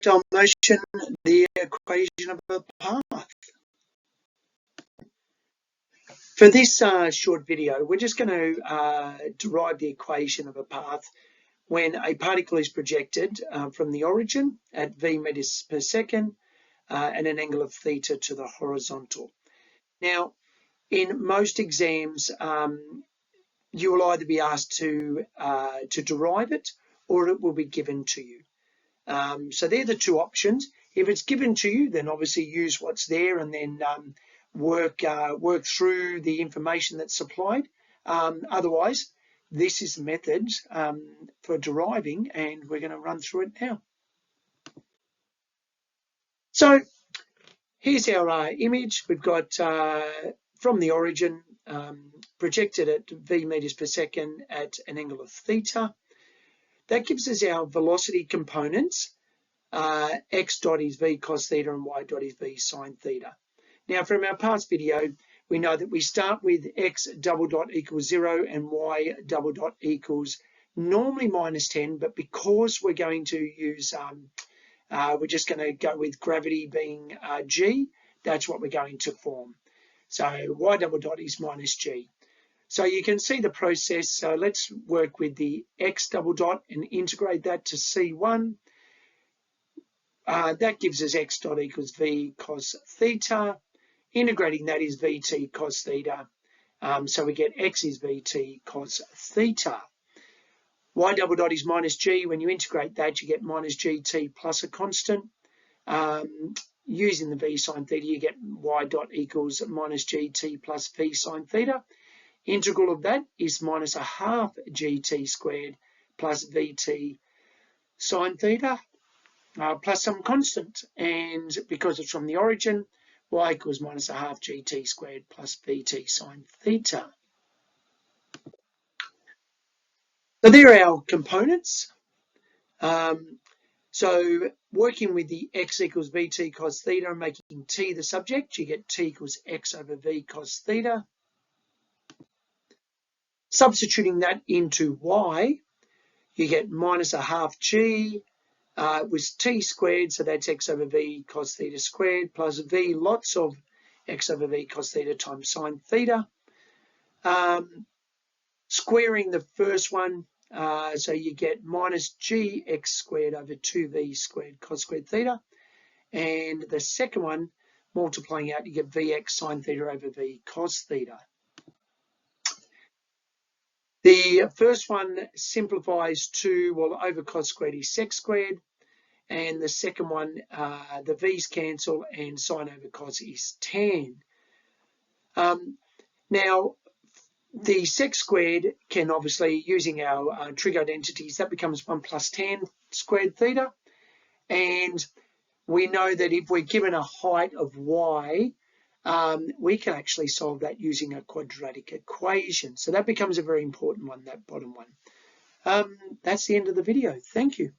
projectile motion, the equation of a path. For this short video, we're just going to derive the equation of a path when a particle is projected from the origin at v meters per second at an angle of theta to the horizontal. Now, in most exams, you will either be asked to derive it, or it will be given to you. So they're the two options. If it's given to you, then obviously use what's there and then work through the information that's supplied. Otherwise, this is methods for deriving, and we're going to run through it now. So here's our image. We've got from the origin projected at v meters per second at an angle of theta. That gives us our velocity components. X dot is v cos theta and y dot is v sine theta. Now, from our past video, we know that we start with x double dot equals 0 and y double dot equals normally minus 10, but because we're going to use, we're just going to go with gravity being g, that's what we're going to form. So y double dot is minus g. So you can see the process. So let's work with the x double dot and integrate that to C1. That gives us x dot equals v cos theta. Integrating that is vt cos theta. So we get x is vt cos theta. Y double dot is minus g. When you integrate that, you get minus gt plus a constant. Using the v sine theta, you get y dot equals minus gt plus v sine theta. Integral of that is minus a half gt squared plus vt sine theta plus some constant. And because it's from the origin, y equals minus a half gt squared plus vt sine theta. So there are our components. So working with the x equals vt cos theta and making t the subject, you get t equals x over v cos theta. Substituting that into y, you get minus a half g with t squared, so that's x over v cos theta squared, plus v lots of x over v cos theta times sine theta. Squaring the first one, so you get minus gx squared over 2v squared cos squared theta. And the second one, multiplying out, you get vx sine theta over v cos theta. The first one simplifies to, well, over cos squared is sec squared. And the second one, the v's cancel and sine over cos is tan. Now, the sec squared can obviously, using our trig identities, that becomes 1 plus tan squared theta. And we know that if we're given a height of y, we can actually solve that using a quadratic equation. So that becomes a very important one, that bottom one. That's the end of the video. Thank you.